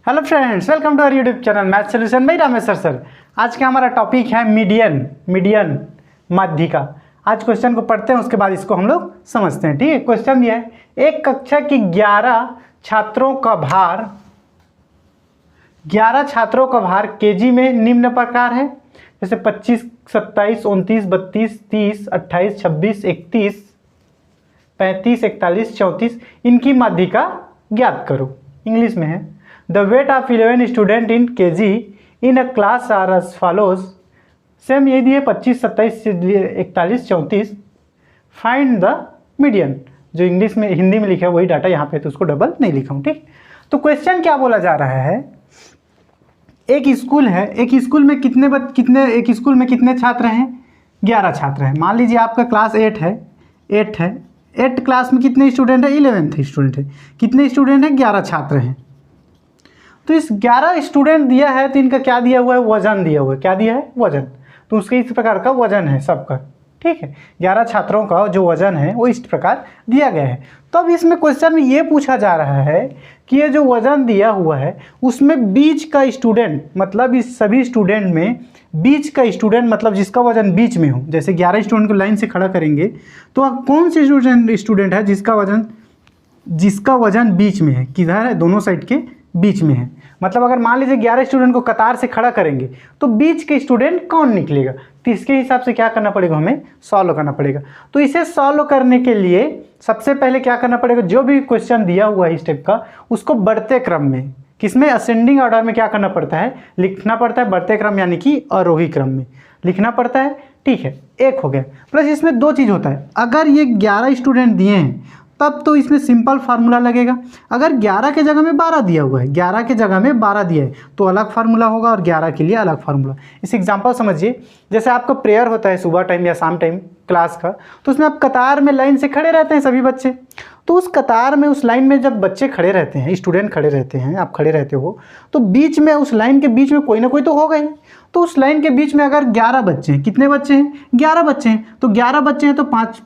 Hello friends, welcome to our YouTube channel math solution by Rameshwar sir. आज का हमारा topic है मीडियन माध्यिका। आज क्वेश्चन को पढ़ते हैं, उसके बाद इसको हम लोग समझते हैं। ठीक है, क्वेश्चन दिया है एक कक्षा की 11 छात्रों का भार केजी में निम्न प्रकार है, जैसे 25, 27, 29, 32, 30, 28, 26, 31, 35, 41, 34 इनकी माध्यिका ज्ञात करो। इंग्लिश में है The weight of 11 student in KG in a class are as follows। Same ये दिए 25, 27, 41, 34। Find the median. जो इंग्लिश में हिंदी में लिखा है वही डाटा यहाँ पे, तो उसको डबल नहीं लिखा हूँ। ठीक, तो क्वेश्चन क्या बोला जा रहा है, एक स्कूल है, एक स्कूल में कितने छात्र हैं? 11 छात्र हैं। मान लीजिए आपका क्लास 8 है। 8 क्लास में कितने स्टूडेंट है? 11 स्टूडेंट है। कितने स्टूडेंट हैं? 11 छात्र हैं। तो इस 11 स्टूडेंट दिया है, तो इनका क्या दिया हुआ है? वजन दिया हुआ है। क्या दिया है? वजन। तो उसके इस प्रकार का वजन है सबका। ठीक है, 11 छात्रों का जो वजन है वो इस प्रकार दिया गया है। तो अब इसमें क्वेश्चन में ये पूछा जा रहा है कि ये जो वजन दिया हुआ है उसमें बीच का स्टूडेंट, मतलब इस सभी स्टूडेंट में बीच का स्टूडेंट, मतलब जिसका वजन बीच में हो। जैसे 11 स्टूडेंट को लाइन से खड़ा करेंगे तो कौन से स्टूडेंट है जिसका वजन बीच में है? किधर है? दोनों साइड के बीच में है। मतलब अगर मान लीजिए 11 स्टूडेंट को कतार से खड़ा करेंगे तो बीच के स्टूडेंट कौन निकलेगा? तो इसके हिसाब से क्या करना पड़ेगा? हमें सॉल्व करना पड़ेगा। तो इसे सॉल्व करने के लिए सबसे पहले क्या करना पड़ेगा? जो भी क्वेश्चन दिया हुआ है इस टाइप का, उसको बढ़ते क्रम में, किसमें? असेंडिंग ऑर्डर में क्या करना पड़ता है? लिखना पड़ता है। बढ़ते क्रम यानी कि आरोही क्रम में लिखना पड़ता है। ठीक है, एक हो गया। प्लस इसमें दो चीज़ होता है, अगर ये 11 स्टूडेंट दिए हैं तब तो इसमें सिंपल फार्मूला लगेगा। अगर 11 के जगह में 12 दिया हुआ है, 11 के जगह में 12 दिया है तो अलग फार्मूला होगा, और 11 के लिए अलग फार्मूला। इस एग्जांपल समझिए, जैसे आपका प्रेयर होता है सुबह टाइम या शाम टाइम क्लास का, तो उसमें आप कतार में लाइन से खड़े रहते हैं सभी बच्चे। तो उस कतार में, उस लाइन में जब बच्चे खड़े रहते हैं, स्टूडेंट खड़े रहते हैं, आप खड़े रहते हो, तो बीच में, उस लाइन के बीच में कोई ना कोई तो होगा ही। तो उस लाइन के बीच में अगर 11 बच्चे हैं, कितने बच्चे हैं? 11 बच्चे हैं। तो 11 बच्चे हैं तो 5,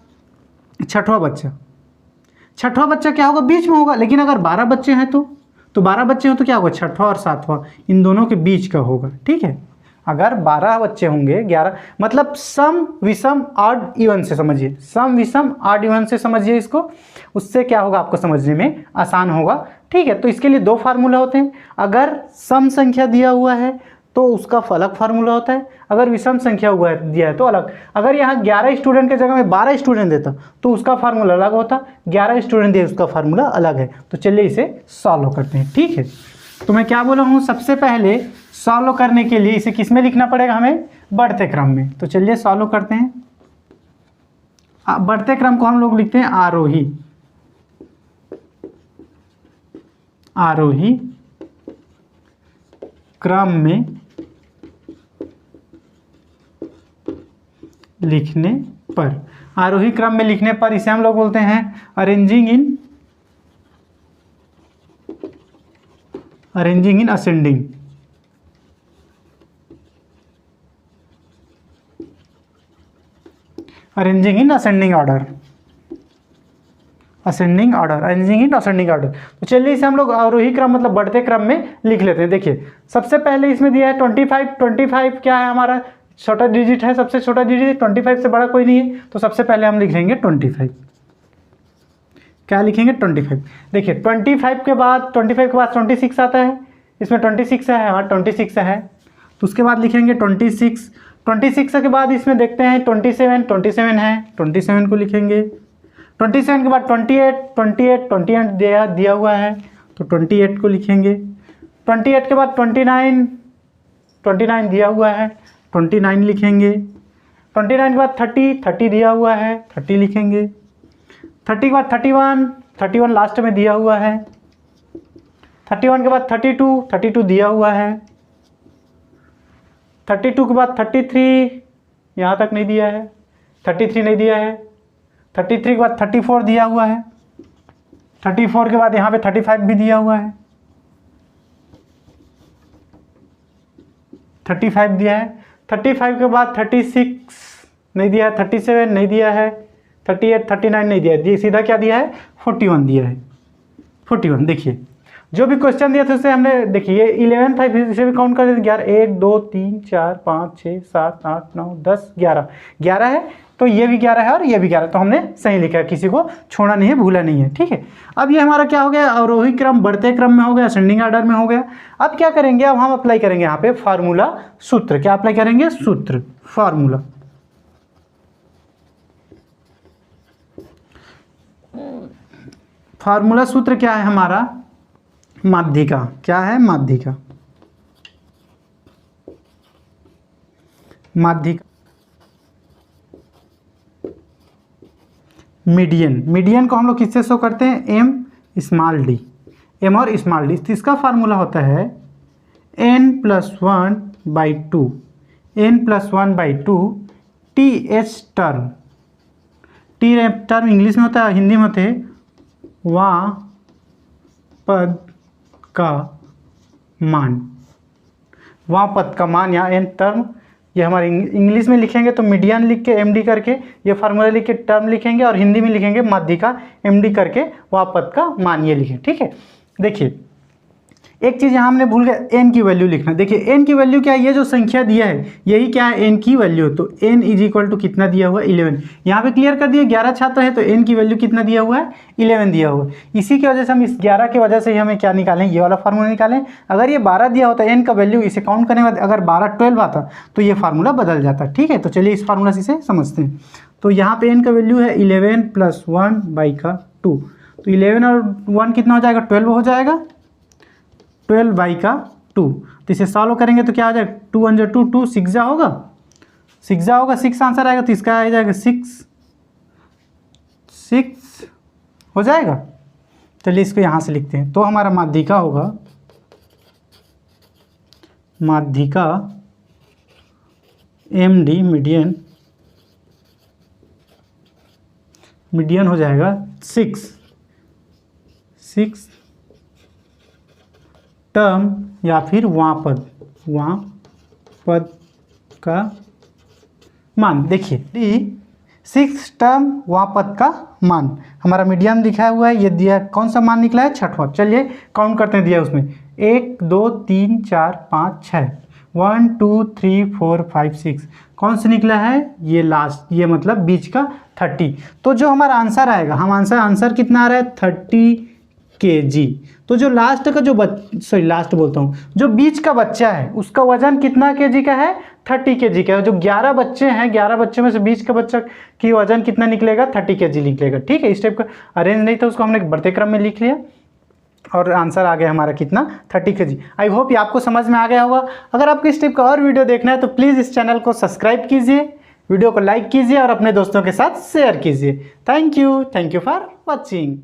छठवां बच्चा क्या होगा? बीच में होगा। लेकिन अगर 12 बच्चे हैं तो 12 बच्चे हो तो क्या होगा? छठवां और सातवां इन दोनों के बीच का होगा। ठीक है, अगर 12 बच्चे होंगे, 11 मतलब सम विषम ऑड इवन से समझिए, सम विषम ऑड इवन से समझिए इसको, उससे क्या होगा आपको समझने में आसान होगा। ठीक है, तो इसके लिए दो फार्मूला होते हैं। अगर सम संख्या दिया हुआ है तो उसका अलग फार्मूला होता है, अगर विषम संख्या हुआ है दिया है तो अलग। अगर यहाँ 11 स्टूडेंट के जगह में 12 स्टूडेंट देता तो उसका फार्मूला अलग होता, 11 स्टूडेंट दिए उसका फार्मूला अलग है। तो चलिए इसे सॉल्व करते हैं। ठीक है, तो मैं क्या बोला हूँ, सबसे पहले सॉल्व करने के लिए इसे किस में लिखना पड़ेगा? हमें बढ़ते क्रम में। तो चलिए सॉल्व करते हैं। बढ़ते क्रम को हम लोग लिखते हैं आरोही क्रम में लिखने पर, आरोही क्रम में लिखने पर इसे हम लोग बोलते हैं arranging in ascending. Arranging in ascending order. तो चलिए इसे हम लोग आरोही क्रम मतलब बढ़ते क्रम में लिख लेते हैं। देखिए सबसे पहले इसमें दिया है 25 क्या है? हमारा छोटा डिजिट है, सबसे छोटा डिजिट। 25 से बड़ा कोई नहीं है, तो सबसे पहले हम लिखेंगे 25। क्या लिखेंगे? 25। देखिए 25 के बाद 26 आता है। इसमें 26 है, हाँ 26 है। तो उसके बाद लिखेंगे 26 के बाद इसमें देखते हैं 27 है, 27 को लिखेंगे। 27 के बाद 28 दिया हुआ है, तो 28 को लिखेंगे। 28 के बाद 29 दिया हुआ है, 29 लिखेंगे। 29 के बाद 30 दिया हुआ है, 30 लिखेंगे। 30 के बाद 31 लास्ट में दिया हुआ है। 31 के बाद 32 दिया हुआ है। 32 के बाद 33 यहाँ तक नहीं दिया है, 33 नहीं दिया है। 33 के बाद 34 दिया हुआ है। 34 के बाद यहाँ पे 35 भी दिया हुआ है, 35 दिया है। 35 के बाद 36 नहीं दिया है, 37 नहीं दिया है, 38 39 नहीं दिया है, सीधा क्या दिया है? 41 दिया है। 41 देखिए जो भी क्वेश्चन दिया था उससे हमने देखिए 11 था, इसे भी काउंट कर देते 11, 1 2 3 4 5 6 7 8 9 10 11, 11 है तो ये भी 11 है और ये भी 11, तो हमने सही लिखा है, किसी को छोड़ा नहीं है, भूला नहीं है। ठीक है, अब ये हमारा क्या हो गया, अवरोही क्रम बढ़ते क्रम में हो गया, असेंडिंग ऑर्डर में हो गया। अब क्या करेंगे, अब हम अप्लाई करेंगे यहाँ पे फार्मूला सूत्र। क्या अप्लाई करेंगे, सूत्र फार्मूला। फार्मूला सूत्र क्या है हमारा, माध्यिका। क्या है, माध्यिका। माध्यिका मीडियन, मीडियन को हम लोग किससे शो करते हैं, एम स्मॉल डी, एम और स्मॉल डी। तो इसका फार्मूला होता है n+1/2, n+1/2 T H term. T term English में होता है, हिंदी में होते हैं वहाँ पद का मान। वहाँ पद का मान, यहाँ एन टर्म, ये हमारे इंग्लिश में लिखेंगे तो मीडियन लिख के एमडी करके ये फार्मूला लिख के टर्म लिखेंगे, और हिंदी में लिखेंगे माध्यिका एमडी करके वहाँ पद का मान ये लिखें। ठीक है, देखिए एक चीज़ यहाँ हमने भूल गए, एन की वैल्यू लिखना। देखिए एन की वैल्यू क्या है, ये जो संख्या दिया है यही क्या है, एन की वैल्यू। तो एन = कितना दिया हुआ है, 11। यहाँ पे क्लियर कर दिए 11 छात्र है तो एन की वैल्यू कितना दिया हुआ है, 11 दिया हुआ है। इसी की वजह से हम इस 11 की वजह से ही हमें क्या निकालें, ये वाला फार्मूला निकालें। अगर ये 12 दिया होता एन का वैल्यू, इसे काउंट करने के बाद अगर 12 12 आता तो ये फार्मूला बदल जाता। ठीक है, तो चलिए इस फार्मूला से इसे समझते हैं। तो यहाँ पे एन का वैल्यू है 11 + 1/2। तो 11 और 1 कितना हो जाएगा, 12 हो जाएगा, 12/2। तो इसे सॉल्व करेंगे तो क्या हो जाएगा, 2 × 2 2, 6 होगा, 6 होगा, 6 आंसर आएगा। तो इसका आ जाएगा 6 हो जाएगा। चलिए इसको यहाँ से लिखते हैं। तो हमारा माध्यिका होगा, माध्यिका एमडी मीडियन, मीडियन हो जाएगा 6 टर्म या फिर वहाँ पद का मान। देखिए 6 टर्म वहाँ पद का मान हमारा मीडियम दिखाया हुआ है, ये दिया कौन सा मान निकला है, 6वां। चलिए काउंट करते हैं, दिया उसमें 1 2 3 4 5 6, 1 2 3 4 5 6, कौन सा निकला है, ये लास्ट, ये मतलब बीच का 30। तो जो हमारा आंसर आएगा, हम आंसर कितना आ रहा है, 30 kg। तो जो लास्ट का जो लास्ट बोलता हूँ, जो बीच का बच्चा है उसका वजन कितना kg का है, 30 kg का है। जो 11 बच्चे हैं, 11 बच्चे में से बीच का बच्चा की वजन कितना निकलेगा, 30 kg निकलेगा। ठीक है, इस टाइप का अरेंज नहीं था, उसको हमने बढ़ते क्रम में लिख लिया और आंसर आ गया हमारा कितना, 30 kg। आई होप ये आपको समझ में आ गया होगा। अगर आपको इस टाइप का और वीडियो देखना है तो प्लीज़ इस चैनल को सब्सक्राइब कीजिए, वीडियो को लाइक कीजिए और अपने दोस्तों के साथ शेयर कीजिए। Thank you for watching.